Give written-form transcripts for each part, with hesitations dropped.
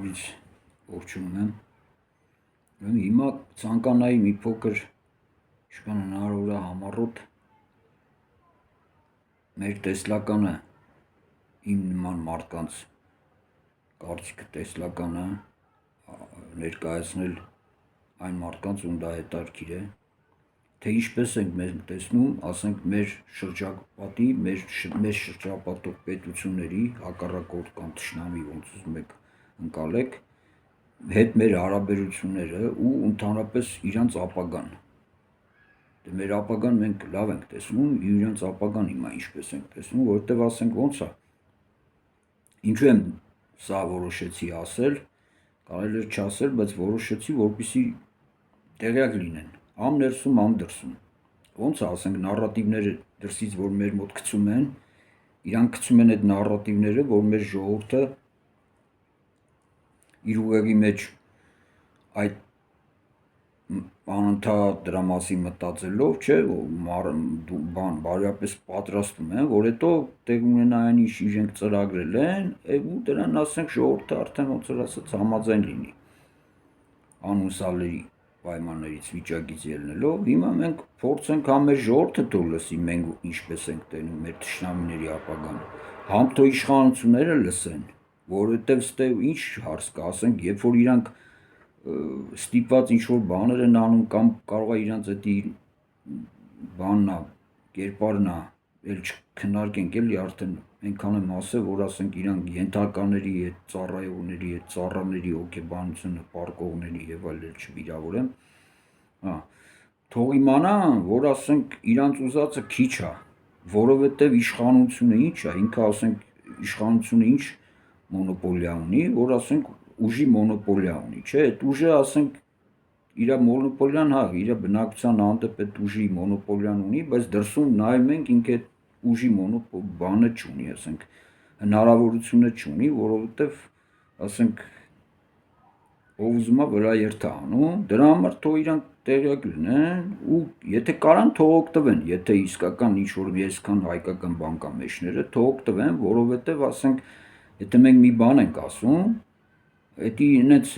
Ուրից ողջունում եմ։ Հիմա ցանկանայի մի փոքր ինչքան հնարավոր է համառոտ մեր տեսլականը իմ նման մարդկանց կարծիքը տեսլականը ներկայացնել այն մարդկանց, ում դա հետաքրքիր է, թե ինչպես ենք մենք տեսնում, ասենք մեր շրջապատի, մեր շրջապատող պետությունների հակառակորդ կամ թշնամի, ոնց ուզում եք ընկալեք, հետ մեր հարաբերությունները ու ընդհանրապես իրանց ապագան։ Դե մեր ապագան մենք լավ ենք տեսնում, իրանց ապագան հիմա ինչպես ենք տեսնում, որովհետև ասենք ոնց է։ Ինչու եմ սա որոշեցի ասել, կարելի է չասել, բայց որոշեցի, որպեսզի տեղյակ լինեն, ամ ներսում, ամ դրսում։ Ոնց է, ասենք նարատիվները դրսից, որ մեր մոտ գցում են, իրանք գցում են այդ նարատիվները, որ մեր ժողովուրդը իր ուղեղի մեջ այդ անընդհատ դրա մասին մտածելով, չէ, բարոյապես պատրաստում են, որ հետո տեղ ունենա այն ինչ իրենք ծրագրել են, ու դրան ասենք ժողովուրդը արդեն ոնց որ ասած համաձայն լինի անհուսալի պայմաններից վիճակից ելնելով։ Հիմա մենք փորձենք համ մեր ժողովուրդը թող լսի մենք ինչպես ենք տենում մեր թշնամիների ապագան, համ թող իշխանությունները լսեն, որովհետև ստեղ ինչ հարց կա, ասենք, երբ որ իրանք ստիպված ինչ-որ բաներ են անում կամ կարող է իրանց էդի բանն է, կերպարն է, էլ չքննարկենք էլի արդեն այնքան է մասը, որ ասենք իրանք ենթակաների հետ, ծառայողների հետ, ծառաների հոգեբանությունը պարկողների եւ այլ չվիրավորեմ, թող իմանան, որ ասենք իրանց ուզածը քիչ է, որովհետև իշխանությունը ինչ է, ինքը ասենք իշխանությունը ինչ մոնոպոլիա ունի, որ ասենք ուժի մոնոպոլիա ունի, չէ, այդ ուժը ասենք իր մոնոպոլիան, հա, իր բնակության հանդեպ այդ ուժի մոնոպոլիան ունի, բայց դրսում նայում ենք ինքը այդ ուժի բանը չունի, ասենք հնարավորությունը չունի, որովհետև ասենք ով ուզում է վրա երթ է անում, դրա համար թող իրանք տեղյակ լինեն ու եթե կարան թող օգտվեն, եթե իսկական ինչ-որ այսքան հայկական բան կա մեջները, թող օգտվեն, որովհետև ասենք եթե մենք մի բան ենք ասում, էդի ինձ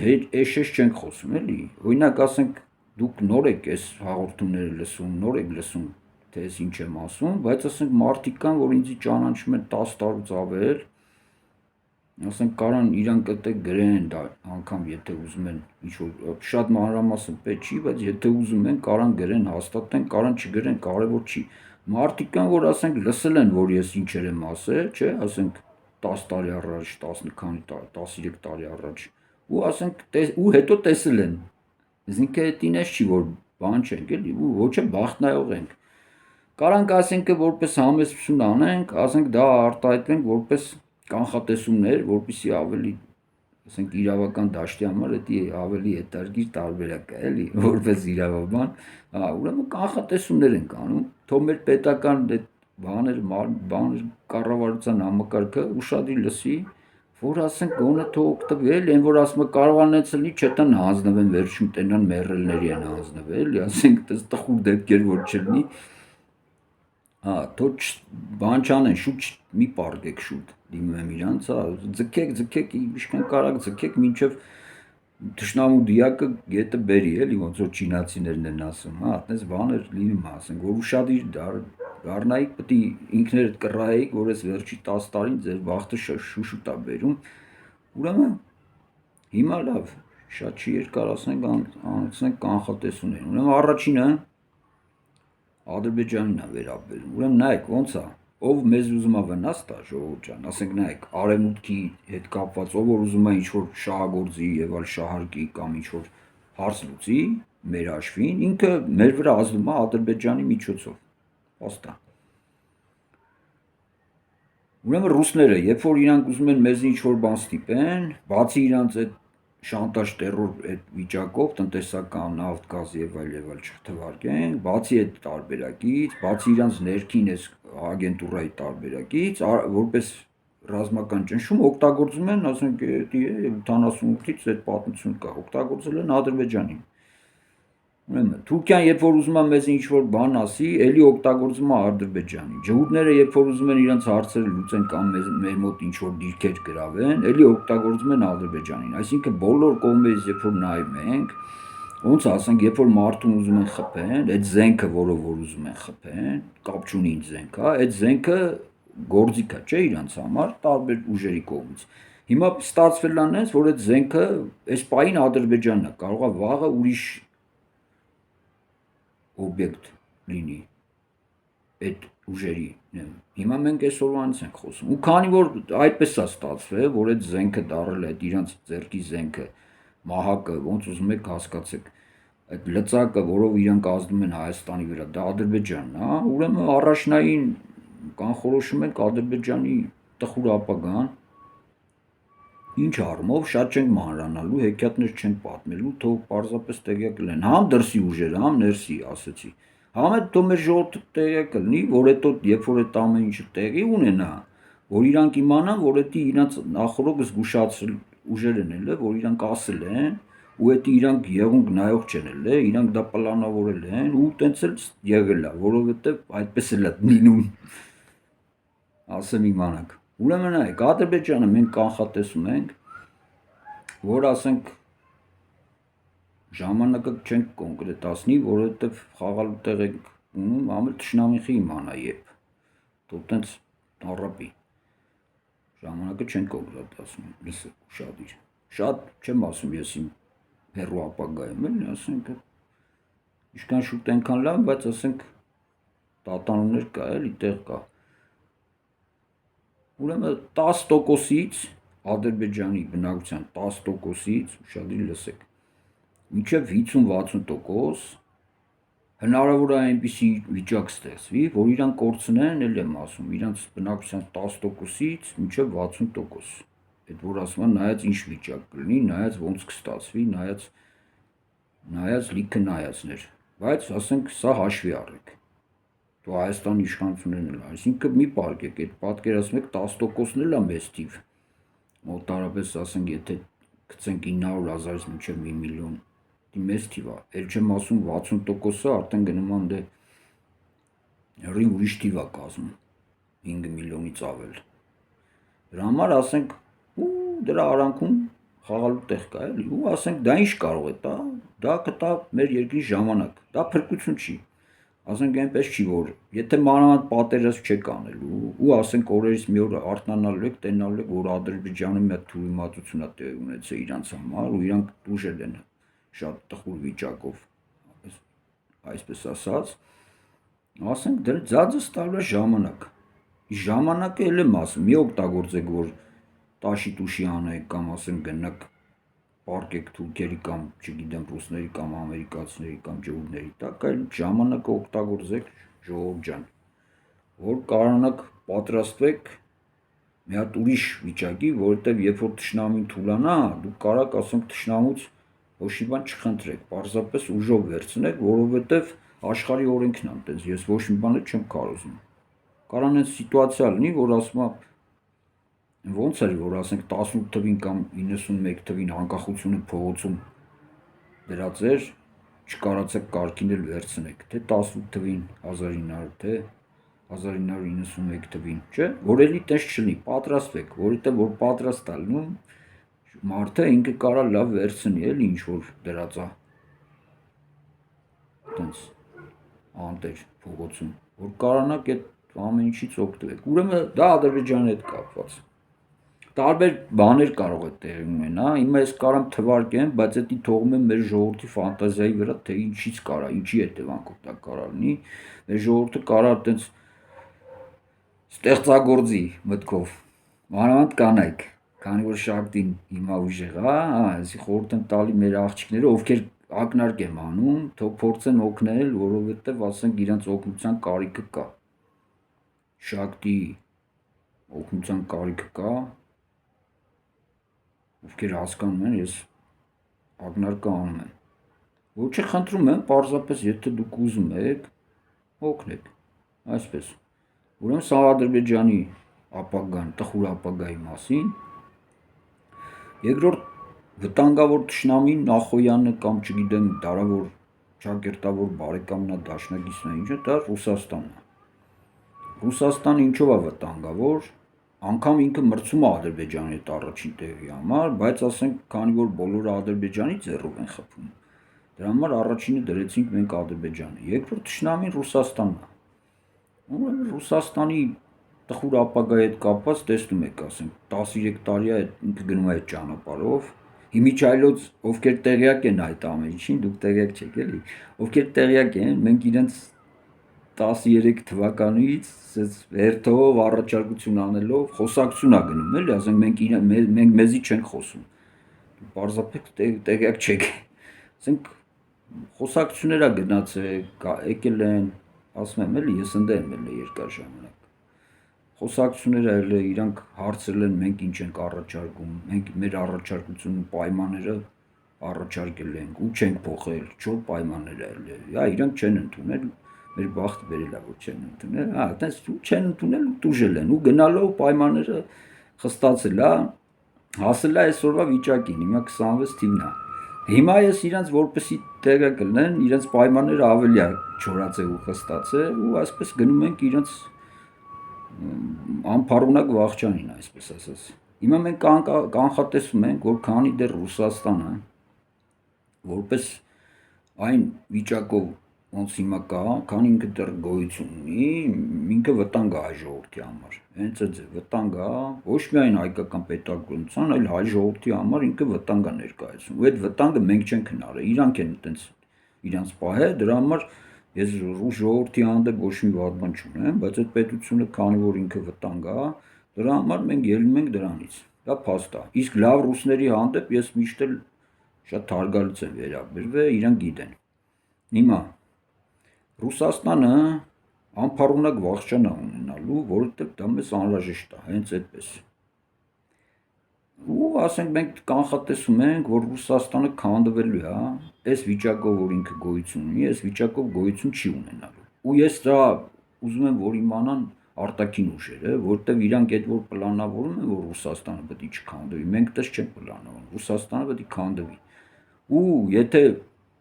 էշեշ չենք խոսում էլի, օրինակ ասենք դուք նոր եք այս հաղորդումները լսում, նոր եք լսում, թե ես ինչ եմ ասում, բայց ասենք մարդիկ կան, որ ինձ ճանաչում են 10 տարուց ավել, ասենք կարան իրանք այդտեղ գրեն դա անգամ եթե ուզում են ինչ-որ շատ մանրամասն պետք չի, բայց եթե ուզում են կարան գրեն, հաստատեն, կարան չգրեն, կարևոր չի։ Մարդիկ կան, որ ասենք լսել են, որ ես ինչեր եմ ասել, չէ, ասենք 10 տարի առաջ, 13 տարի առաջ, ու ասենք ու հետո տեսել են։ Այսինքն էդին էս չի, որ բան չենք էլի, ու ոչ է բախտնայող ենք։ Կարանք ասենք որպես համեսություն անենք, ասենք դա արտահայտենք որպես կանխատեսումներ, որպեսզի ավելի ասենք իրավական դաշտի համար դա ավելի հետաքրքիր տարբերակ է, էլի, որպես իրավաբան, ուրեմն կանխատեսումներ ենք անում, թող մեր պետական բաներ կառավարության համակարգը ուշադիր լսի, որ ասենք գոնե թող օգտվել, այն որ ասում է կարողանից լինի, չտան հանձնվեն վերջում տենան մեռելների են հանձնվել, էլի, ասենք դες տխուր դեպքեր որ չլինի, թող բան չանեն, շուտ մի պարկեք շուտ, դիմում եմ իրանց, ձգեք, ինչքան կարաք ձգեք, մինչև թշնամու դիակը գետը բերի, էլի, ոնց որ չինացիներն են ասում, այդպես բաներ լինում, ասենք, որ ուշադիր դառնայիք, պետք է ինքներդ կռահեիք, որ այս վերջի 10 տարին ձեր բախտը շուշուտ է բերում, ուրեմն հիմա լավ, շատ չի երկար ասենք, անցնենք կանխատեսումներին, ուրեմն առաջինը Ադրբեջանին է վերաբերում, ուրեմն նայեք ոնց է, ով մեզ ուզում է վնաս տա ժողովուրդ ջան, ասենք նայեք արևմուտքի հետ կապված, ով որ ուզում է ինչ-որ շահագործի եւ այլ շահարկի կամ ինչ-որ հարց լուծի մեր հաշվին, ինքը մեր վրա ազդում է Ադրբեջանի միջոցով, փաստա։ Ուրեմն ռուսները, երբ որ իրանք ուզում են մեզ ինչ-որ բան ստիպեն, բացի իրանց այդ շանտաժ տերոր այդ վիճակով տնտեսական նավթ, գազ եւ այլ չթվարկեն, բացի այդ տարբերակից, բացի իրանց ներքին այս ագենտուրայի տարբերակից, որպես ռազմական ճնշում օգտագործում են, ասենք, 78-ից այդ պատմություն կա, օգտագործել են Ադրբեջանին։ Թուրքիան երբ որ ուզում է մեզ ինչ-որ բան ասի, էլի օգտագործում է Ադրբեջանի։ Ջհուդները երբ որ ուզում են իրենց հարցերը լուծեն կամ մեր մոտ ինչ-որ դիրքեր գրավեն, էլի օգտագործում են Ադրբեջանին։ Այսինքն բոլոր կողմերից երբ որ նայում ենք, ոնց ասենք, երբ որ մարդուն ուզում են խփեն, այդ զենքը, որով որ ուզում են խփեն, կապ չունի ինչ զենք է, այդ զենքը գործիք է, չէ՞ իրանց համար, տարբեր ուժերի կողմից։ Հիմա ստացվել է այնպես, որ այդ զենքը այս պահին Ադրբեջանն է, կարող է վաղը ուրիշ օբյեկտ լինի այդ ուժերի։ Հիմա մենք այսօրվանից ենք խոսում։ Ու քանի որ այդպես է ստացվել, որ այդ զենքը դարել է այդ իրանց ձեռքի զենքը, մահակը, ոնց ուզում եք հասկացեք, այդ լծակը, որով իրանք ազդում են Հայաստանի վրա, դա Ադրբեջանն է, ուրեմն առաջնային կանխորոշում ենք Ադրբեջանի տխուր ապագան։ Ինչ առումով շատ չենք մանրանալու, հեքիաթներ չենք պատմելու, թող պարզապես տեղյակ լինեն, համ դրսի ուժերը, համ ներսի, ասեցի։ Համ այդ թող մեր ժողովուրդը տեղյակ լինի, որ հետո երբ որ այդ ամեն ինչը տեղի ունենա, որ իրանք իմանան, որ դա իրանք նախորոք զգուշացրել ուժեր են էլ, որ իրանք ասել են, ու դա իրանք եղունգ նայող չեն էլ, իրանք դա պլանավորել են ու տենց էլ եղել է, որովհետև այդպես էլ է լինում։ Ասեմ իմանանք։ Ուրեմն այ Ադրբեջանը մենք կանխատեսում ենք, որ ասենք ժամանակը չենք կոնկրետացնի, որովհետև խաղալու տեղ ենք ունում, ամեն թշնամիխի իմանա երբ։ Թող տենց առապի։ Ժամանակը չենք կոնկրետացնում, լսեք ուշադիր։ Շատ չեմ ասում ես իմ հեռու ապագայում, էլի, ասենք ինչքան շուտ այնքան լավ, բայց ասենք տատանումներ կա, էլի տեղ կա։ Ուրեմն 10%-ից Ադրբեջանի բնակության 10%-ից, ուշադիր լսեք, մինչև 50-60% հնարավոր է այնպիսի վիճակ ստեղծվի, որ իրանք կորցնեն, էլ եմ ասում, իրանք բնակության 10%-ից մինչև 60%։ Այդ որ ասում են, նայած ինչ վիճակ կլինի, նայած ոնց կստացվի, նայած լիքը նայածներ, բայց ասենք սա հաշվի առեք։ Դու Հայաստանի իշխանություններն էլ, այսինքն մի պարկեք, այդ պատկերացնում եք 10%-ն էլ է մեծ թիվ։ Մոտարապես ասենք, եթե գցենք 900,000-ից մինչև 1 միլիոն, դի մեծ թիվ է։ Էլ չեմ ասում 60%-ը արդեն գնում են դե հրի ուրիշ թիվ է կազմում, 5 միլիոնից ավել։ Դրա համար ասենք, ու դրա արանքում խաղալու տեղ կա, էլի, ու ասենք դա ինչ կարող է տա, դա կտա մեր երկրի ժամանակ, դա փրկություն չի։ Ասենք այնպես չի, որ եթե մանավանդ պատերազմ չեք անելու ու ասենք օրերից մի օր արթնանալու եք, տենալու եք, որ Ադրբեջանում մի հատ թյուրիմացություն է տեղի ունեցել իրանց համար ու իրանք դուժել են շատ տխուր վիճակով, այսպես ասած, ասենք դրա ձածը ստալու է ժամանակ։ Ժամանակը էլ եմ ասում, մի օգտագործեք, որ տաշի տուշի անեք կամ ասենք գնաք պարկեք թուրքերի կամ չգիտեմ ռուսների կամ ամերիկացիների կամ ջհուդների տակ, այլ ժամանակը օգտագործեք ժողովուրդ ջան, որ կարողանաք պատրաստվեք մի հատ ուրիշ վիճակի, որովհետև երբ որ թշնամին թուլանա, դուք կարաք ասենք թշնամուց ոչ մի բան չխնդրեք, պարզապես ուժով վերցնեք, որովհետև աշխարհի օրենքն է այնտենց, ես ոչ մի բան չեմ կարողանում։ Կարող է սիտուացիա լինի, որ ասում եմ ոնց էր, որ ասենք 18 թվին կամ 91 թվին անկախությունը փողոցում դրած էր, չկարացեք կարգին էլ վերցնեք, թե 18 թվին 1900, թե 1991 թվին, չէ, որ էլի տես չլինի, պատրաստվեք, որովհետև որ պատրաստ է լինում, մարդը ինքը կարա լավ վերցնի, էլի ինչ որ դրած է, տենց անտեր փողոցում, որ կարողանաք այդ ամեն ինչից օգտվեք։ Ուրեմն դա Ադրբեջանի հետ կապված։ Տարբեր բաներ կարող է տեղի ունենա, հիմա ես կարամ թվարկեմ, բայց դա թողում եմ մեր ժողովրդի ֆանտազիայի վրա, թե ինչից կարա, ինչի հետևանքով դա կարա լինի, մեր ժողովուրդը կարա այտենց ստեղծագործի մտքով, մանավանդ կանայք, քանի որ շարքին հիմա ուժեղ է, այսի խորհուրդ եմ տալի մեր աղջիկները, ովքեր ակնարկ եմ անում, թող փորձեն օգնել, որովհետև ասենք իրանց օգնության կարիքը կա։ Շակտի օգնության կարիքը կա, ովքեր հասկանում են, ես ակնարկը անում եմ։ Ոչ խնդրում եմ, պարզապես եթե դուք ուզում եք, օգնեք, այսպես։ Ուրեմն սա Ադրբեջանի ապագան, տխուր ապագայի մասին։ Երկրորդ վտանգավոր թշնամին Նախոյանը կամ չգիտեմ դարավոր ճակերտավոր բարեկամն է, դաշնակիցն է, ինչը դա Ռուսաստանն է։ Ռուսաստանը ինչով է վտանգավոր, անգամ ինքը մրցում է Ադրբեջանի հետ առաջին տեղի համար, բայց ասենք, քանի որ բոլորը Ադրբեջանի ձեռով են խփում, դրա համար առաջինը դրեցինք մենք Ադրբեջանը, երկրորդ թշնամին Ռուսաստանն է։ Ուրեմն Ռուսաստանի տխուր ապագայի հետ կապված տեսնում եք, ասենք 13 տարի է ինքը գնում է այդ ճանապարհով։ Իմիջայլոց ովքեր տեղյակ են այդ ամեն ինչին, դուք տեղյակ չեք էլի, ովքեր տեղյակ են, մենք իրենց 13 թվականից հերթով առաջարկություն անելով խոսակցություն է գնում, էլի, ասենք մենք մեզի չենք խոսում։ Պարզապես տեղյակ չեք։ Ասենք խոսակցություններ է գնացել, եկել են, ասում եմ էլի, ես ընդ եմ էլի երկար ժամանակ։ Խոսակցություններ էլ իրանք հարցրել են մենք ինչ ենք առաջարկում, մենք մեր առաջարկությունը պայմանները առաջարկել ենք ու չենք փոխել, չոր պայմաններ էլ, իրանք չեն ընդունել, մեր բախտը բերել է որ չեն ընդունել, այտենց չեն ընդունել ու տուժել են ու գնալով պայմանները խստացել է, հասել է այսօրվա վիճակին, հիմա 26 թիվն է։ Հիմա ես իրանց որպեսի տեղը կլնեն, իրանց պայմանները ավելի է չորացել ու խստացել ու այսպես գնում ենք իրանց անփառունակ վախճանին, այսպես ասած։ Հիմա մենք կանխատեսում ենք, որ քանի դեռ Ռուսաստանը որպես այն վիճակով ոնց հիմա կա, քանի ինքը դեռ գոյություն ունի, ինքը վտանգ է հայ ժողովրդի համար։ Հենց այդ վտանգ է ոչ միայն հայկական պետականության, այլ հայ ժողովրդի համար ինքը վտանգ է ներկայացնում։ Ու այդ վտանգը մենք չենք հնարել, իրանք են այտենց իրանց պահել, դրա համար ես ռուս ժողովրդի հանդեպ ոչ մի վատ բան չունեմ, բայց այդ պետությունը քանի որ ինքը վտանգ է, դրա համար մենք ելնում ենք դրանից։ Դա փաստ է։ Իսկ լավ ռուսների հանդեպ ես միշտ էլ շատ հարգալից եմ վերաբերվել, իրանք գիտեն։ Հիմա Ռուսաստանը անփառունակ վախճան է ունենալու, որովհետև դա մեզ անհրաժեշտ է, հենց այդպես։ Ու ասենք մենք կանխատեսում ենք, որ Ռուսաստանը քանդվելու է, այս վիճակով որ ինքը գոյություն ունի, այս վիճակով գոյություն չի ունենալու։ Ու ես դա ուզում եմ որ իմանան արտաքին ուժերը, որտեվ իրանք այդ որ պլանավորում են, որ Ռուսաստանը պետք է չքանդվի, մենք դες չենք պլանավորում, Ռուսաստանը պետք է քանդվի։ Ու եթե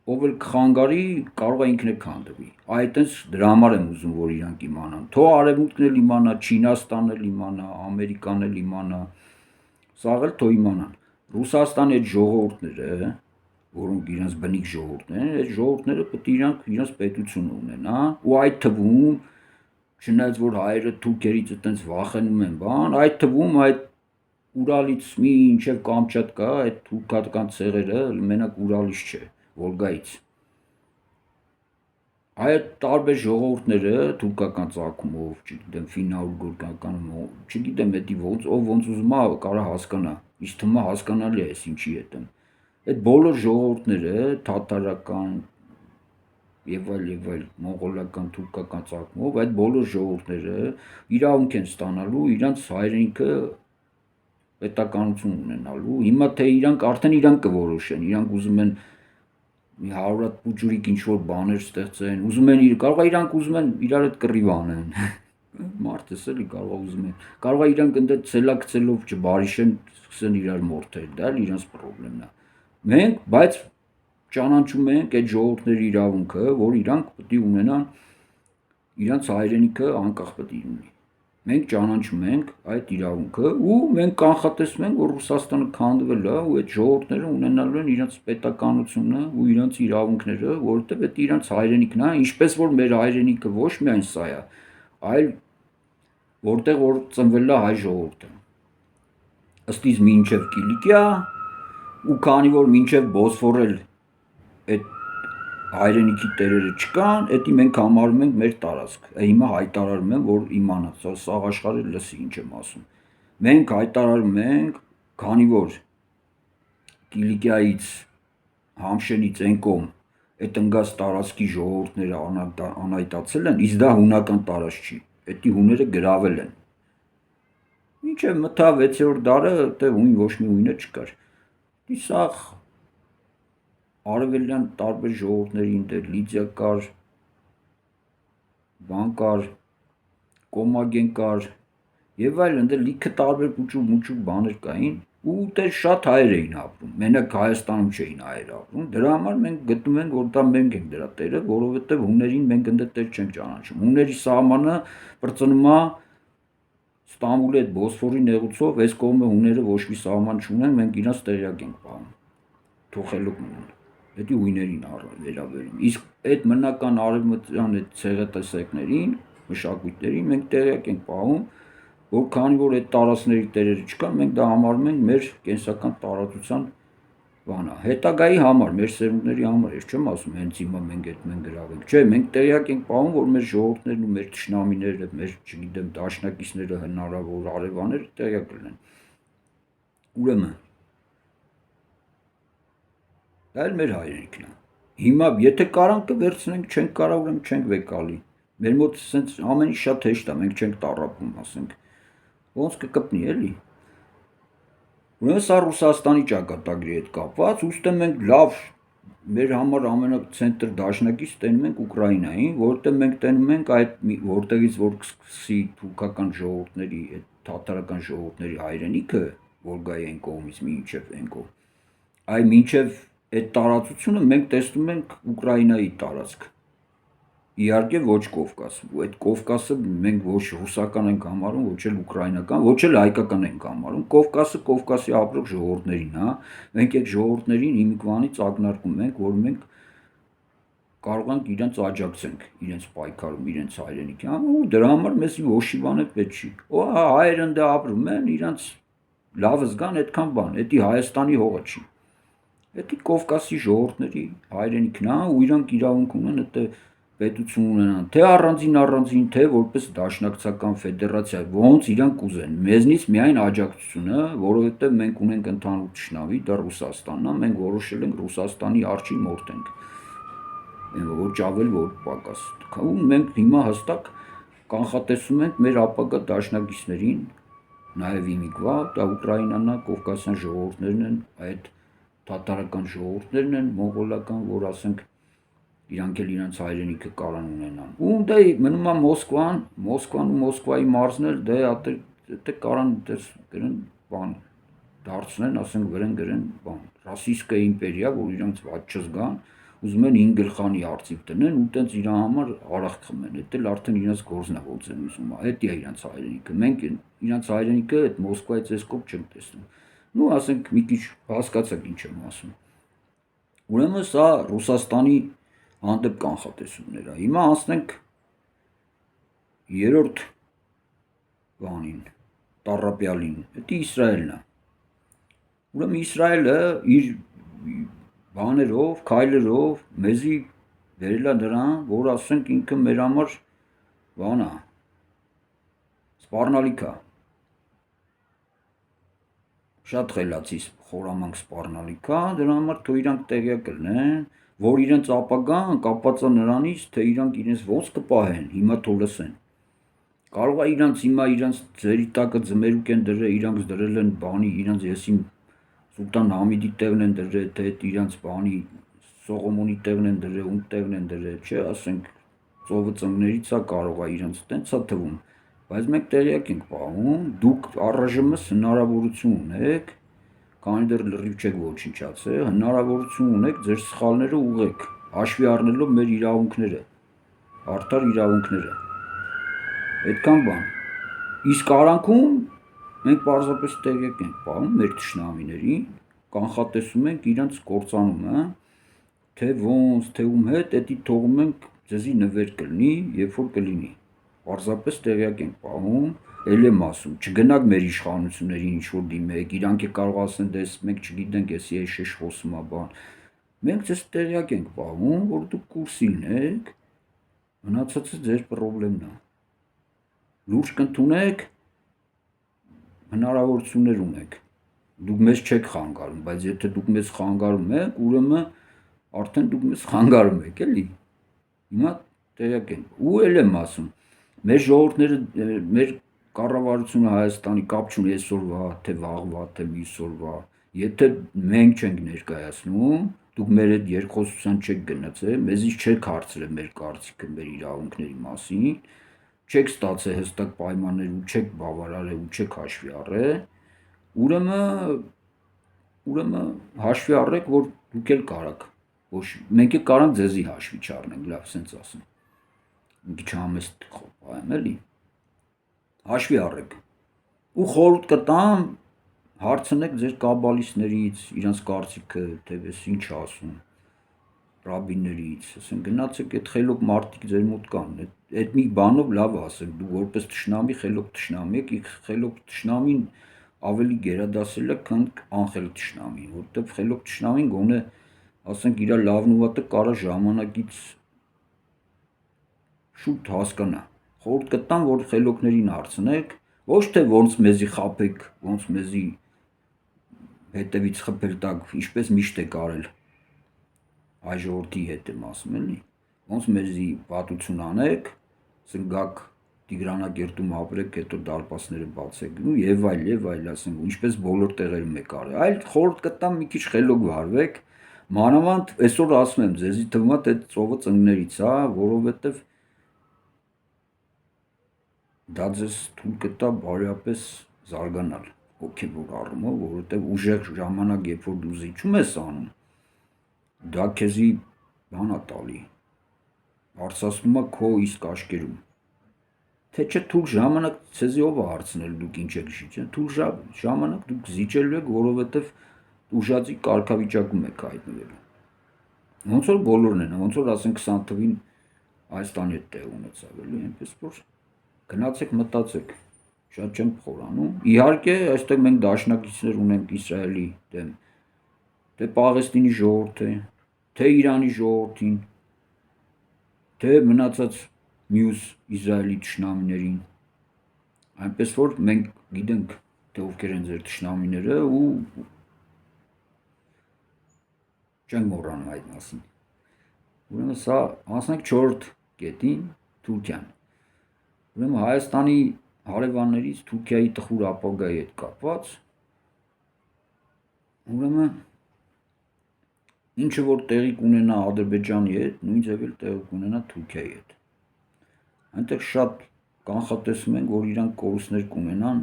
ով էլ կխանգարի, կարող է ինքն է քանդվի։ Այտենց դրա համար եմ ուզում որ իրանք իմանան։ Թող Արևմուտքն էլ իմանա, Չինաստանն էլ իմանա, Ամերիկան էլ իմանա, սաղ էլ թող իմանան։ Ռուսաստանի այդ ժողովուրդները, որոնք իրենց բնիկ ժողովուրդն են, այդ ժողովուրդները պետք է իրանք իրենց պետությունը ունենան, ու այդ թվում չնայած որ հայերը թուրքերից այտենց վախենում են բան, այդ թվում այդ Ուրալից մինչև Կամչատկա այդ թուրքական ցեղերը մենակ Ուրալից չէ, Վոլգայից։ Այդ տարբեր ժողովուրդները թուրքական ծագումով, չգիտեմ, ֆինно-ուրգորական, չգիտեմ, էդի ոնց ուզում է կարա հասկանա, իսկ թվում է հասկանալի է էս ինչի հետ եմ։ Այդ բոլոր ժողովուրդները թաթարական եւ այլ մոնղոլական, թուրքական ծագումով, այդ բոլոր ժողովուրդները իրավունք են ստանալու իրանց հայրենիքը պետականություն ունենալու։ Հիմա թե իրանք արդեն իրանք կորոշեն, իրանք ուզում են մի 100 հատ պուջուրիկ ինչ-որ բաներ ստեղծեն, ուզում են կարող է իրանք ուզում են իրար հետ կռիվ անեն։ Մարդս էլի կարող է ուզում են։ Կարող է իրանք ընդ ցելակցելով չբարիշեն, սկսեն իրար մորթել, դա էլ իրանց խնդիրն է։ Մենք, բայց ճանաչում ենք այդ ժողովուրդների իրավունքը, որ իրանք պետք է ունենան իրանց հայրենիքը անկախ պետք է ունի։ Մենք ճանաչում ենք այդ իրավունքը ու մենք կանխատեսում ենք, որ Ռուսաստանը քանդվել է ու այդ ժողովուրդները ունենալու են իրենց պետականությունը ու իրենց իրավունքները, որովհետև դա իրենց հայրենիքն է, ինչպես որ մեր հայրենիքը ոչ միայն սա է, այլ որտեղ որ ծնվել է հայ ժողովուրդը։ Ըստ իս մինչև Կիլիկիա ու քանի որ մինչև Բոսֆորել այդ հայրենիքի տերերը չկան, դա մենք համարում ենք մեր տարածք։ Հիմա հայտարարում եմ, որ իմանաց, սաղ աշխարհը լսի ինչ եմ ասում։ Մենք հայտարարում ենք, քանի որ Կիլիկիայից Համշենից այն կողմ այդ ընկած տարածքի ժողովուրդները անհայտացել են, իսկ դա հունական տարածք չի։ Դա հուները գրավել են։ Մինչև մտա 6-րդ դարը, այդտեղ հույն ոչ մի հույնը չկար։ Սաղ արևելյան տարբեր ժողովուրդներին դեր Լիդիա կար, բան կար, Կոմագեն կար եւ այլն, դե լիքը տարբեր փուճուկ բաներ կային ու դեր շատ հայեր էին ապրում։ մենակ Հայաստանում չէին հայեր ապրում, դրա համար մենք գտնում ենք, որ դա մենք ենք դրա տերը, որովհետև հուներին մենք ընդ տեր չենք ճանաչում։ Հուների սահմանը բրծնում է Ստամբուլի այդ Բոսֆորի նեղուցով, այս կողմը հուները ոչ մի սահման չունեն, մենք իրաց տեղյակ ենք պահում, թողելով մնան։ Դա հույներին վերաբերում։ Իսկ այդ մնական արևմտյան այդ ցեղատեսակներին, մշակույթներին մենք տեղյակ ենք պահում, որ քանի որ այդ տարածքների տերերը չկան, մենք դա համարում ենք մեր կենսական տարածության բանը։ Հետագայի համար, մեր սերունդների համար, ես չեմ ասում հենց հիմա մենք այդ մենք գրավենք։ Չէ, մենք տեղյակ ենք պահում, որ մեր ժողովուրդներն ու մեր թշնամիները, մեր, չգիտեմ, դաշնակիցները հնարավոր արևաները տեղյակ լինեն։ Ուրեմն դա էլ մեր հայրենիքն է։ Հիմա եթե կարան կվերցնենք, չենք կարա, ուրեմն չենք վեկալի։ Մեր մոտ սենց ամեն ինչ շատ հեշտ է, մենք չենք տառապում, ասենք։ Ոնց կկպնի էլի։ Ուրեմն սա Ռուսաստանի ճակատագրի հետ կապված, ուստի մենք լավ մեր համար ամենացենտր դաշնակից տենում ենք Ուկրաինային, որտեղ մենք տենում ենք այդ որտեղից որ սկսի թուրքական ժողովուրդների, այդ թաթարական ժողովուրդների հայրենիքը, որ գայի այն կողմից մինչև այն կողմ։ Այ մինչև այդ տարածությունը մենք տեսնում ենք Ուկրաինայի տարածք։ Իհարկե ոչ Կովկաս, այդ Կովկասը մենք ոչ ռուսական ենք համարում, ոչ էլ ուկրաինական, ոչ էլ հայկական ենք համարում, Կովկասը Կովկասի ապրող ժողովուրդներին է, մենք այդ ժողովուրդներին հիմիկվանից ակնարկում ենք, որ մենք կարող ենք իրենց աջակցենք, իրենց պայքարում, իրենց հայրենիքի համար, ու դրա համար մեզ ոչ մի բան պետք չի։ Օ, հայերն դա ապրում են, իրենց լավը զգան, այդքան բան, դա Հայաստանի հողը չի։ Դա Կովկասի ժողովուրդների հայրենիքն է, ու իրանք իրավունք ունեն այդ պետություն ունենան, թե առանձին, թե որպես դաշնակցական ֆեդերացիա, ոնց իրանք ուզեն։ Մեզնից միայն աջակցությունը, որովհետև մենք ունենք ընդհանուր թշնամի, դա Ռուսաստանն է, մենք որոշել ենք Ռուսաստանի արջին մորթենք։ Ոչ ավել, որ պակաս։ Ու մենք հիմա հստակ կանխատեսում ենք մեր ապագա դաշնակիցներին, նաև իմիկվա, դա Ուկրաինան է, Կովկասյան ժողովուրդներն են, այդ թաթարական ժողովուրդներն են, մոնղոլական, որ ասենք իրանք էլ իրենց հայրենիքը կարան ունենան։ Ու դա մնում է Մոսկվան ու Մոսկվայի մարզն էլ դե կարան գրեն բան դարձնեն, ասենք գրեն բան ռասիստկա իմպերիա, որ իրանք ված չզգան, ուզում են 5 գլխանի արծիվ տնեն ու տենց իրան համար արախ խմեն։ Դա էլ արդեն իրենց գործն է ոնց են ուզում։ Դա է իրենց հայրենիքը։ Մենք իրենց հայրենիքը այդ Մոսկվայից էսկոպ չենք տեսնում։ Ну, ասենք մի քիչ հասկացաք ինչ եմ ասում։ Ուրեմն սա Ռուսաստանի հանդեպ կանխատեսումներ է։ Հիմա անցնենք երրորդ բանին, տառապյալին, դա Իսրայելն է։ Ուրեմն Իսրայելը իր բաներով, քայլերով մեզի վերել է նրան, որ ասենք ինքը մեր համար բան է, սպառնալիք է։ Շատ խելացի խորամանկ սպառնալիք է, դրա համար թող իրանք տեղյակ լինեն, որ իրենց ապագան կապված է նրանից, թե իրանք իրենց ոնց կպահեն, հիմա թող լսեն։ Կարող է իրանք հիմա իրենց ձերի տակը ձմերուկ են դրել, իրանք դրել են բանի, իրանք եսիմ Սուլտան Համիդի տեղն են դրել, թե իրանք բանի Սողոմոնի տեղն են դրել, ում տեղն են դրել, չէ, ասենք ծովը ծնկներից է կարող է իրանք տենց է թվում, բայց մենք տեղյակ ենք պահում, դուք առայժմս հնարավորություն ունեք, քանի դեռ լրիվ չեք ոչնչացել, հնարավորություն ունեք ձեր սխալները ուղղեք, հաշվի առնելով մեր իրավունքները, արդար իրավունքները։ Այդքան բան։ Իսկ արանքում մենք պարզապես տեղյակ ենք պահում մեր թշնամիներին, կանխատեսում ենք իրանց կործանումը, թե ոնց, թե ում հետ, դա թողում ենք ձեզի նվեր կլինի, երբ որ կլինի։ Պարզապես տեղյակ ենք պահում, էլ եմ ասում, չգնաք մեր իշխանություններին ինչ-որ դիմեք, իրանք կարող ասեն, դες մենք չգիտենք, էսի է շեշ խոսում է բան։ Մենք ձեզ տեղյակ ենք պահում, որ դուք կուրսի լինեք, մնացածը ձեր պրոբլեմն է։ Լուրջ կընդունեք, հնարավորություններ ունեք։ Դուք մեզ չեք խանգարում, բայց եթե դուք մեզ խանգարում եք, ուրեմն արդեն դուք մեզ խանգարում եք, էլի։ Հիմա տեղյակ ենք։ Ու էլ եմ ասում, մեր ժողովուրդները, մեր կառավարությունը Հայաստանի կապ չունի այսօրվա, թե վաղվա, թե մյուսօրվա։ Եթե մենք չենք ներկայացնում, դուք մեր այդ երկխոսության չեք գնացել, մեզից չեք հարցրել մեր կարծիքը, մեր իրավունքների մասին, չեք ստացել հստակ պայմաններ ու չեք բավարարել ու չեք հաշվի առել, ուրեմն ուրեմն հաշվի առեք, որ դուք էլ կարաք, ոչ մենք էլ կարանք ձեզի հաշվի չառնենք, լավ, սենց ասեմ։ Մի քիչ համեստ խոփայեմ էլի։ Հաշվի առեք։ Ու խորհուրդ կտամ հարցնեք ձեր կաբալիստներից, իրանց կարծիքը, թեւս ինչ ասում, ռաբիներից, ասեն գնացեք այդ խելոք մարդիկ ձեր մոտ կան, այդ մի բանով լավ ասեք, դու որպես թշնամի խելոք թշնամի եք, խելոք թշնամին ավելի գերադասել է, քան անխելոք թշնամին, որովհետև խելոք թշնամին գոնե ասենք իր լավն ու վատը կարա ժամանակից շուտ հասկանա։ Խորհուրդ կտամ, որ խելոքներին հարցնեք, ոչ թե ոնց մեզի խաբեք, ոնց մեզի հետևից խփել տակ, ինչպես միշտ եք արել հայ ժողովրդի հետ եմ ասում էլի, ոնց մեզի պատություն անեք, զնգակ Տիգրանակերտում ապրեք, հետո դարպասները բացեք, եւ այլ, ասենք, ինչպես բոլոր տեղերում եք արել։ Այլ խորհուրդ կտամ մի քիչ խելոք վարվեք, մանավանդ այսօր ասում եմ ձեզի թվում է թե ծովը ծնկներից, հա, որովհետեւ դա ձեզ թույլ կտա բարեապես զարգանալ հոգեվոր առումով, որովհետեւ ուժեղ ժամանակ, երբ որ դու զիջում ես անում, դա քեզի բան է տալի, բարձրացնում է քո իսկ աչքերում։ Թե չէ թույլ ժամանակ ցեզի ով է հարցնել դուք ինչ եք շիճել, թույլ ժամանակ դուք զիջելու եք, որովհետև ուժածի կարգավիճակում եք հայտնվելու։ Ոնց որ բոլորն են, ոնց որ ասենք 20 թվին Հայաստանի հետ տեղ ունեցավ, էլի, այնպես որ գնացեք մտածեք, շատ չեմ խորանում։ Իհարկե, այստեղ մենք դաշնակիցներ ունենք Իսրայելի դեմ, թե Պաղեստինի ժողովրդը, թե Իրանի ժողովրդին, թե մնացած մյուս Իսրայելի թշնամիներին, այնպես որ մենք գիտենք, թե ովքեր են ձեր թշնամիները ու չենք մոռանում այդ մասին։ Ուրեմն սա հասնենք 4-րդ կետին, Թուրքիան։ Ուրեմն Հայաստանի հարևաններից Թուրքիայի տխուր ապագայի հետ կապված, ուրեմն ինչը որ տեղի կունենա Ադրբեջանի հետ, նույն ձև էլ տեղի կունենա Թուրքիայի հետ։ Այնտեղ շատ կանխատեսում են, որ իրանք կորուստներ կունենան,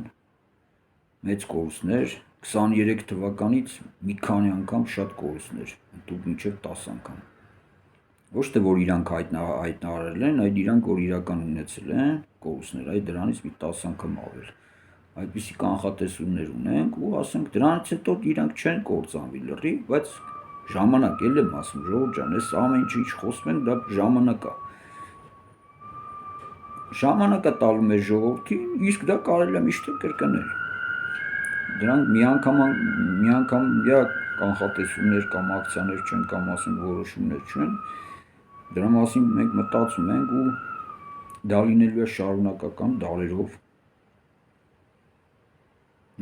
մեծ կորուստներ, 23 թվականից մի քանի անգամ շատ կորուստներ, ընդհանուր մինչև 10 անգամ։ Ոչ թե որ իրանք հայտնարարել են, այլ իրանք որ իրական ունեցել են կորուստներ, այլ դրանից մի 10 անգամ ավել։ Այդպիսի կանխատեսումներ ունենք ու ասենք դրանից հետո իրանք չեն կործանվի լրիվ, բայց ժամանակ էլ եմ ասում, ժողովուրդ ջան, այս ամեն ինչ խոսում ենք, դա ժամանակ է։ Ժամանակը տալու մեր ժողովրդին, իսկ դա կարելի է միշտ կրկնել։ Դրանք միանգամյա կանխատեսումներ կամ ակցիաներ չեն, կամ ասենք որոշումներ չեն։ Դրա մասին մենք մտածում ենք ու դա լինելու է շարունակական դարերով։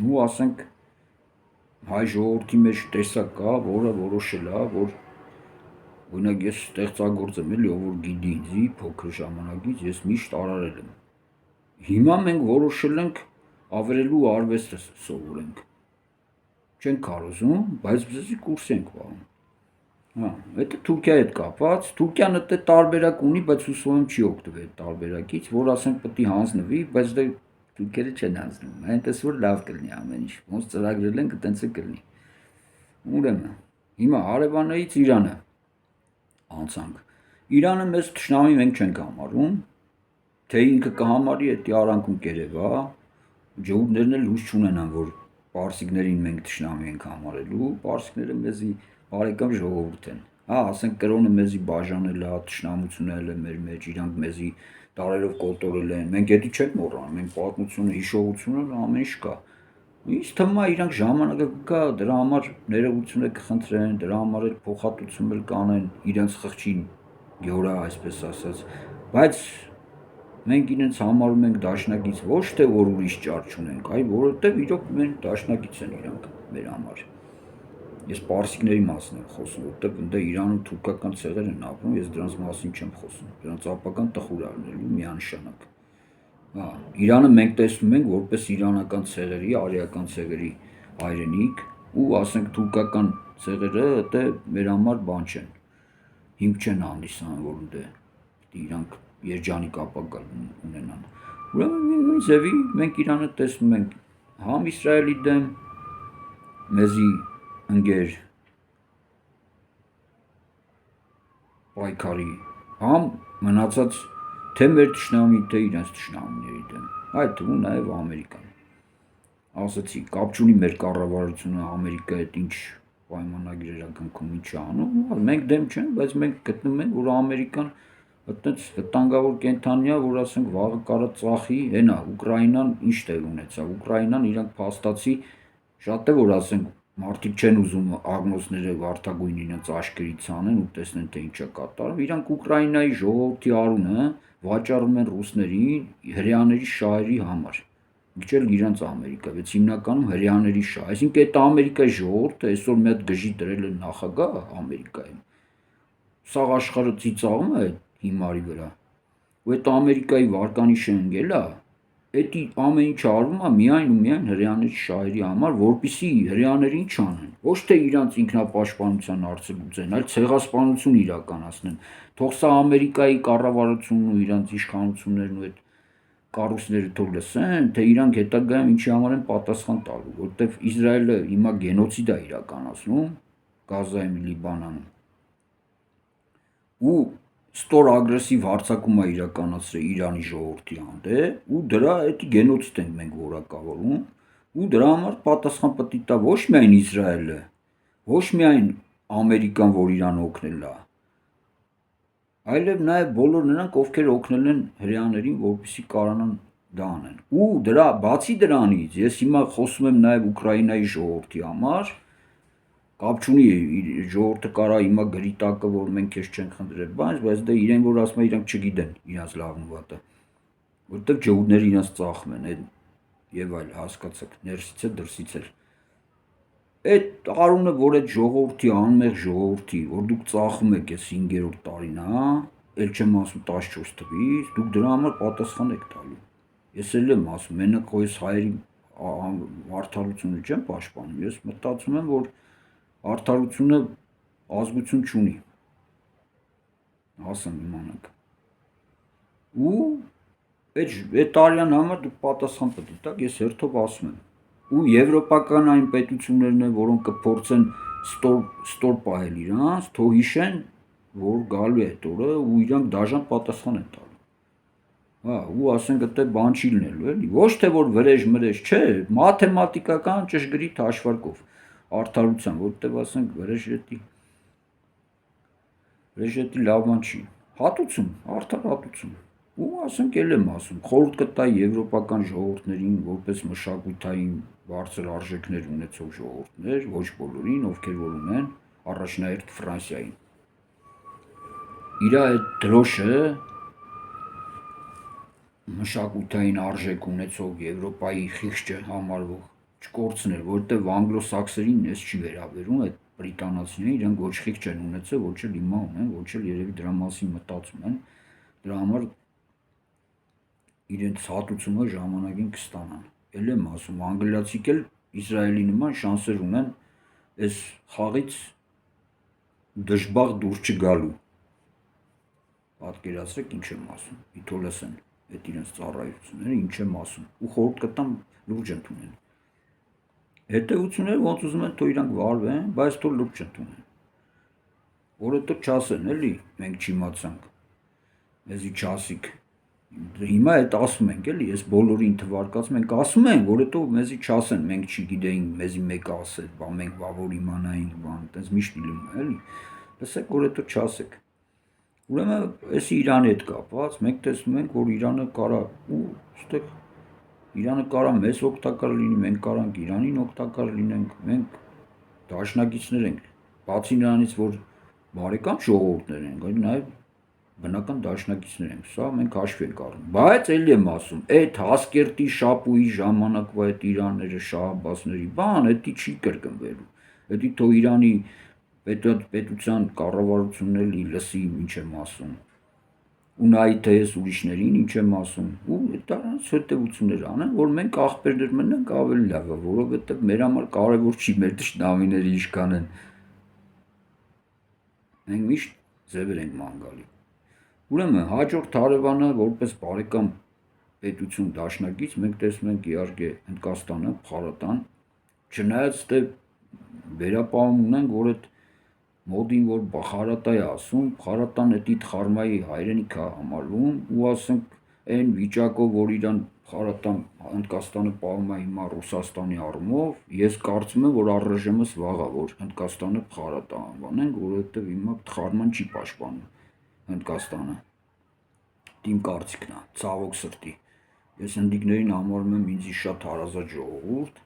Ու ասենք հայ ժողովրդի մեջ տեսակ կա, որը որոշել է, որ օրինակ ես ստեղծագործ եմ, էլի, ով որ գիտի ինձի փոքր ժամանակից, ես միշտ արարել եմ։ Հիմա մենք որոշել ենք ավերելու արվեստը սովորենք։ Չենք կարոզում, բայց բզզի կուրս ենք պահում։ Հա, դա Թուրքիայի հետ կապված, Թուրքիան դա տարբերակ ունի, բայց հուսով եմ չի օգտվել այդ տարբերակից, որ ասենք պետք է հանձնվի, բայց դա թուրքերը չեն հանձնում։ Այնտես որ լավ կլինի ամեն ինչ, ոնց ծրագրել ենք, այտենց է կլինի։ Ուրեմն, հիմա հարևաններից Իրանը անցանք։ Իրանը մեզ թշնամի մենք չենք համարում, թե ինքը կհամարի դա արանքում կերևա, ժողովուրդներն էլ հույս չունենան, որ պարսիկներին մենք թշնամի ենք համարելու, պարսիկները մեզի բարեկամ ժողովուրդ են։ Հա, ասենք կրոնը մեզի բաժանել է, թշնամությունել է մեր մեջ, իրանք մեզի տարերով կոտորել են, մենք դա չենք մոռանում, մենք պատմությունը, հիշողությունը ամեն ինչ կա։ Ինչ թվում է իրանք ժամանակը կգա, դրա համար ներողություն կխնդրեն, դրա համար էլ փոխհատուցում էլ կանեն իրենց խղճին գյորա, այսպես ասած, բայց մենք իրենց համարում ենք դաշնակից ոչ թե որ ուրիշ ճար չունենք, այլ որովհետև իրոք մենք դաշնակից են իրանք մեր համար։ Ես պարսիկների մասին եմ խոսում, որովհետև ընդ Իրանում թուրքական ցեղեր են ապրում, ես դրանց մասին չեմ խոսում, դրանց ապագան տխուր է լինելու միանշանակ։ Հա, Իրանը մենք տեսնում ենք որպես իրանական ցեղերի, արիական ցեղերի հայրենիք, ու ասենք թուրքական ցեղերը դա մեր համար բան չեն, հիմք չեն հանդիսանում, որ իրանք երջանիկ ապագա ունենան։ Ուրեմն նույն ձևի մենք Իրանը տեսնում ենք համ Իսրայելի դեմ, մեզի ընկեր պայքարի համ մնացած թե մեր թշնամի, թե իրենց թշնամիների դեմ, այդ թվում նաև Ամերիկան։ Ասացի, կապ չունի մեր կառավարությունը Ամերիկայի հետ ինչ պայմանագիր է կնքում, ինչ է անում, մենք դեմ չենք, բայց մենք գտնում ենք, որ Ամերիկան այդպես վտանգավոր կենդանի է, որ ասենք վաղը կարա ծախի, հենա Ուկրաինան ինչ տեղ ունեցավ, Ուկրաինան իրանք փաստացի շատ է որ ասենք մարդիկ չեն ուզում աղնոսները վարդագույն իրենց աչքերից անեն ու տեսնեն թե ինչ է կատարում, իրանք Ուկրաինայի ժողովրդի արունը վաճառում են ռուսներին հրեաների շահերի համար։ Գիչել իրանց Ամերիկա, բայց հիմնականում հրեաների շահ։ Այսինքն այդ Ամերիկայի ժողովուրդը այսօր մի հատ գժի դրել է նախագահ Ամերիկայում։ Սաղ աշխարհը ծիծաղում է այդ հիմարի վրա։ Ու այդ Ամերիկայի վարկանիշը ընկել է, այդ ամեն ինչ արվում է միայն ու միայն հրեաների շահերի համար, որպեսզի հրեաներին չանեն։ Ոչ թե իրանց ինքնապաշտպանության հարցը լուծեն, այլ ցեղասպանություն իրականացնեն։ Թող սա Ամերիկայի կառավարությունն ու իրանց իշխանություններն ու այդ կառույցները թող լսեն, թե իրանք հետագայում ինչի համար են պատասխան տալու, որտեվ Իսրայելը հիմա գենոցիդ է իրականացնում Գազայում, Լիբանանում։ Ու ստոր ագրեսիվ հարձակում է իրականացրել Իրանի ժողովրդի հանդեպ ու դրա այդ գենոցիդ ենք մենք որակավորում ու դրա համար պատասխան պետք է տա ոչ միայն Իսրայելը, ոչ միայն Ամերիկան, որ իրան օգնել է, այլև նաև բոլոր նրանք, ովքեր օգնել են հրեաներին, որպեսզի կարողանան դա անեն։ Ու դրա բացի դրանից ես հիմա խոսում եմ նաև Ուկրաինայի ժողովրդի համար, կապ չունի ժողովուրդը կարա հիմա գրի տակը, որ մենք քեզ չենք խնդրել, բայց դե իրեն որ ասում է իրանք չգիտեն իրանց լավն ու վատը, որտեղ ջհուդները իրանց ծախում են եւ այլ, հասկացեք, ներսից է դրսից է։ Այդ արունը, որ այդ ժողովրդի անմեղ ժողովրդի, որ դուք ծախում եք այս 5-րդ տարին, հա, ել չեմ ասում 14 թվից, դուք դրա համար պատասխան եք տալու։ Ես էլ եմ ասում, մենակ այս հայերի արդարությունը չեմ պաշտպանում, ես մտածում եմ, որ արդարությունը ազգություն չունի, ասեմ իմանանք։ Ու այդ տարյան համար դուք պատասխան պետք է տաք, ես հերթով ասում եմ։ Ու եվրոպական այն պետություններն են, որոնք կփորձեն ստոր պահել իրանց, թող հիշեն, որ գալու է այդ օրը ու իրանք դաժան պատասխան են տալու։ Հա, ու ասենք այդտեղ բան չի լինելու, էլի։ Ոչ թե որ վրեժ-մրեժ, չէ, մաթեմատիկական ճշգրիտ հաշվարկով արդարության, որտեղ ասենք վրեժետի լավ բան չի։ Հատուցում, արդար հատուցում։ Ու ասենք էլ եմ ասում, խորհուրդ կտայի եվրոպական ժողովուրդներին, որպես մշակութային բարձր արժեքներ ունեցող ժողովուրդներ, ոչ բոլորին, ովքեր որ ունեն, առաջնահերթ Ֆրանսիային։ Իր այդ դրոշը մշակութային արժեք ունեցող Եվրոպայի խիղճը համարվող չկորցնել, որտեղ անգլոսաքսերին էս չի վերաբերում, այդ բրիտանացիներին իրենք ոչ խիղճ են ունեցել, ոչ էլ հիմա ունեն, ոչ էլ երևի դրա մասին մտածում են, դրա համար իրենց հատուցումը ժամանակին կստանան։ Էլ եմ ասում, անգլիացիք էլ Իսրայելի նման շանսեր ունեն այս խաղից դժբախ դուրս չգալու։ Պատկերացրեք ինչ եմ ասում, իթո լսեն այդ իրենց ծառայությունները, ինչ եմ ասում, ու խորհուրդ կտամ լուրջ ընդունեն։ Հետևությունները ոնց ուզում են թող իրանք վարվեն, բայց թող լուրջ ընդունեն։ Որովհետև չասեն, էլի, մենք չիմացանք, մեզի չասիք։ Հիմա այդ ասում ենք, էլի, ես բոլորին թվարկած մենք ասում ենք, որովհետև մեզի չասեն, մենք չգիտեինք, մեզի մեկը ասել, բա մենք որ իմանայինք, բան, այդպես միշտ լինում է, էլի։ Լսեք, որովհետև չասեք։ Ուրեմն, էս Իրանի հետ կապված, մենք տեսնում ենք, որ Իրանը կարա ու այստեղ Իրանը կարա մեզ օգտակար լինի, մենք կարանք Իրանին օգտակար լինենք, մենք դաշնակիցներ ենք, բացի նրանից, որ բարեկամ ժողովուրդներ ենք, այլ նաև բնական դաշնակիցներ ենք, սա մենք հաշվի ենք առնում, բայց էլի եմ ասում, այդ Հասկերտի շապուի ժամանակվա այդ Իրանները Շահաբազների բան, դա չի կրկնվելու, դա թող Իրանի պետության կառավարությունն էլի լսի ինչ եմ ասում, ու նայի թե ես ուրիշներին ինչ եմ ասում, ու դրանց հետևություններ անեն, որ մենք ախպերներ մնանք ավելի լավ է, որովհետև մեր համար կարևոր չի մեր թշնամիները ինչքան են, մենք միշտ ձևեր ենք ման գալի։ Ուրեմն հաջորդ հարևանը որպես բարեկամ պետություն դաշնակից մենք տեսնում ենք իհարկե Հնդկաստանը, Փարատան, չնայած թե վերապահում ունենք, որ այդ մոդին, որ խարատա է ասում, խարատան էդի թխարմայի հայրենիք է համարվում ու ասենք այն վիճակով, որ իրան խարատան Հնդկաստանը պահում է հիմա Ռուսաստանի առումով, ես կարծում եմ, որ առժամս վաղա, որ Հնդկաստանը խարատա անվանենք, որովհետև հիմա թխարման չի պաշտպանում Հնդկաստանը։ Իմ կարծիքն է, ցավոք սրտի։ Ես հնդիկներին համարում եմ ինձի շատ հարազատ ժողովուրդ,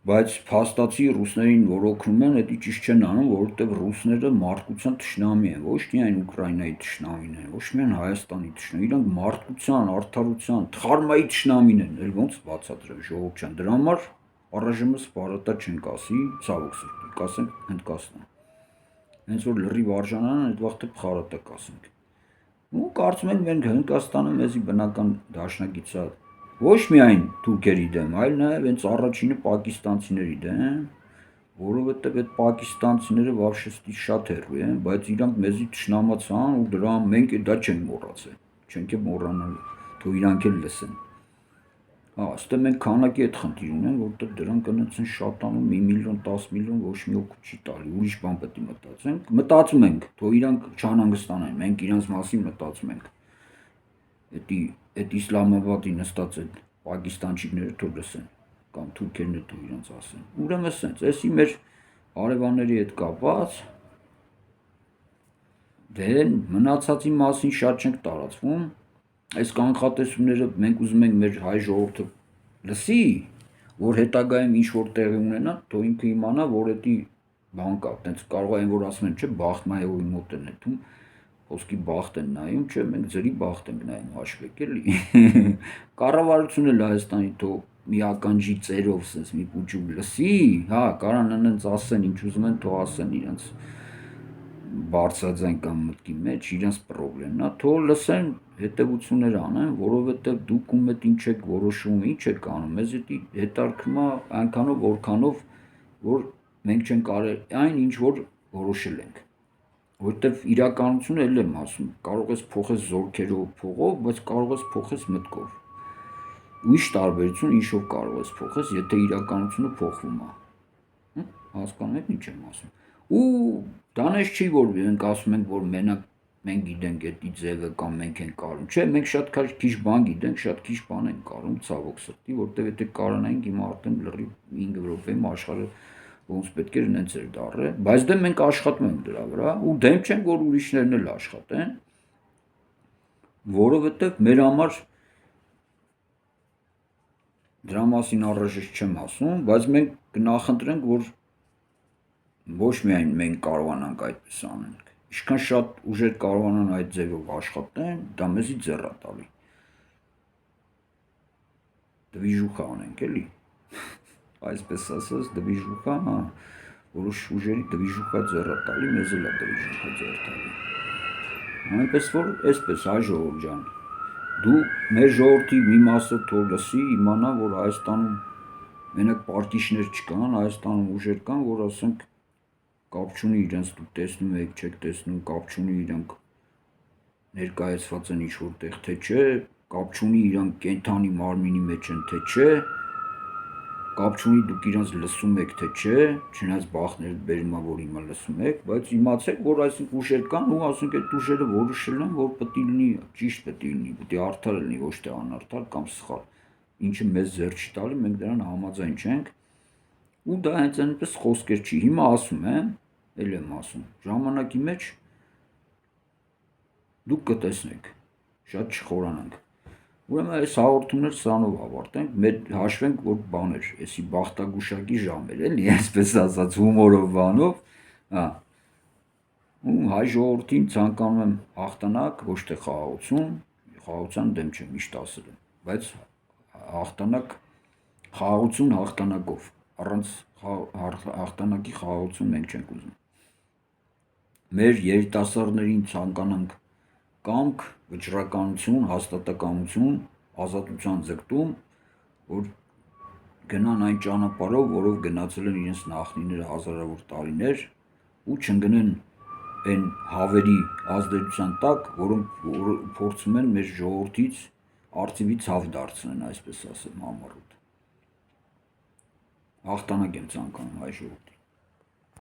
բայց փաստացի ռուսներին, որ օգնում են, դա ճիշտ չեն անում, որովհետև ռուսները մարդկության թշնամի են, ոչ միայն Ուկրաինայի թշնամին են, ոչ միայն Հայաստանի թշնամին, իրանք մարդկության, արդարության, թխարմայի թշնամին են, էլ ոնց բացատրել ժողովուրդ չեն։ Դրա համար առայժմս բարատա չենք ասի, ցավոք սրտի, կասենք Հնդկաստան։ Հենց որ լրիվ արժանանան, այդ վաղտե խարատա կասենք։ Ու կարծում եմ մենք Հնդկաստանը մեզի բնական դաշնակից է ոչ միայն թուրքերի դեմ, այլ նաև հենց առաջինը պակիստանցիների դեմ, որովհետև այդ պակիստանցիները վավշեստի շատ հեռու են, բայց իրանք մեզի թշնամացան ու դրա մենք դա չենք մոռացել, չենք է մոռանալ, թող իրանք էլ լսեն։ Աստե մենք քանակի այդ խնդիր ունենք, որովհետև դրանք այնց են շատանում 1 միլիոն, 10 միլիոն ոչ մի օգուտ չի տալի, ուրիշ բան պետք է մտածենք, մտածում ենք, թող իրանք չանհանգստանան, մենք իրանց մասին մտածում ենք։ Այդ Իսլամաբադի նստած այդ պակիստանցիները թող լսեն, կամ թուրքերն թող իրանց ասեն։ Ուրեմն սենց, էսի մեր հարևանների հետ կապած, դե մնացածի մասին շատ չենք տարածվում, այս կանխատեսումները մենք ուզում ենք մեր հայ ժողովուրդը լսի, որ հետագայում ինչ որ տեղի ունենա, թող ինքը իմանա, որ դա բան կա, տենց կարող է այն որ ասում են, չէ, Բախտմայովի մոտ են նետում, ոսկի բախտ են նայում, չէ, մենք ձրի բախտ ենք նայում հաշվեք էլի։ Կառավարությունը Հայաստանի թող մի ականջի ծերով սենց մի պուջու լսի, հա, կարան այնց ասեն, ինչ ուզում են, թող ասեն իրենց բարձրաձայն կամ մտքի մեջ, իրենց պրոբլեմն է, թող լսեն, հետևություններ անեն, որովհետև դուք ում հետ ինչ եք որոշում, ինչ եք անում, մեզ դա հետարքում է այնքանով, որքանով, որ մենք չենք արել այն, ինչ որ որոշել ենք։ Որտեվ իրականությունը էլ եմ ասում, կարող ես փոխես զորքերով, փողով, բայց կարող ես փոխես մտքով։ Ուրիշ տարբերություն ինչ-որ կարող ես փոխես, եթե իրականությունը փոխվում է։ Հասկանում եք ինչ եմ ասում։ Ու դանես չի, որ մենք ասում ենք, որ մենակ մենք գիտենք դա ձևը կամ մենք ենք կարում։ Չէ, մենք շատ քիչ բան գիտենք, շատ քիչ բան ենք կարում, ցավոք սրտի, որտեվ եթե կարանայինք հիմա արդեն լրիվ 5 Եվրոպայում աշխարհը ոնց պետք էր նենց էր դառը, բայց դե մենք աշխատում ենք դրա վրա ու դեմ չենք, որ ուրիշներն էլ աշխատեն, որովհետև մեր համար դրա մասին առայժմ չեմ ասում, բայց մենք կնախընտրենք, որ ոչ միայն մենք կարողանանք այդպես անենք, ինչքան շատ ուժեր կարողանան այդ ձևով աշխատեն, դա մեզի ձեռ է տալի։ Դվիժուխա անենք էլի, այսպես ասած դվիժուխա, հա, որոշ ուժերի դվիժուխա ձեռ է տալի, մեզ էլ է դվիժուխա ձեռ տալի։ Այնպես որ այսպես հայ ժողովուրդ ջան, դու մեր ժողովրդի մի մասը թող լսի, իմանա, որ Հայաստանում մենակ պարտիչներ չկան, Հայաստանում ուժեր կան, որ ասենք կապ չունի իրենց դուք տեսնում եք, չեք տեսնում, կապ չունի իրանք ներկայացված են ինչ-որ տեղ, թե չէ, կապ չունի իրանք կենթանի մարմինի մեջ են, թե չէ, կապ չունի դուք իրանց լսում եք, թե չէ, չնայած բախտները բերում է, որ հիմա լսում եք, բայց իմացեք, որ այսինքն ուժեր կան ու ասենք այդ ուժերը որոշել են, որ պետք է լինի, ճիշտ պետք է լինի, պետք է արդար լինի, ոչ թե անարդար կամ սխալ, ինչը մեզ ձեռ չի տալի, մենք դրան համաձայն չենք, ու դա հենց այնպես խոսքեր չի, հիմա ասում եմ, էլ եմ ասում, ժամանակի մեջ դուք կտեսնեք, շատ չխորանանք։ Ուրեմն այս հաղորդումները սրանով ավարտենք, մեր հաշվենք, որ բաներ, էսի բախտագուշակի ժամեր էլի, այսպես ասած հումորով բանով, հա։ Ու հայ ժողովրդին ցանկանում եմ հաղթանակ, ոչ թե խաղաղություն, խաղաղության դեմ չեմ, միշտ ասել եմ, բայց հաղթանակ, խաղաղություն հաղթանակով, առանց հաղթանակի խաղաղություն մենք չենք ուզում։ Մեր երիտասարդներին ցանկանանք կամք, վճռականություն, հաստատակամություն, ազատության ձգտում, որ գնան այն ճանապարհով, որով գնացել են իրենց նախնիները հազարավոր տարիներ ու չընկնեն այն հավերի ազդեցության տակ, որոնք փորձում են մեր ժողովրդից արծիվի ցավ դարձնեն, այսպես ասեմ, համառոտ։ հաղթանակ եմ ցանկանում հայ ժողովրդի։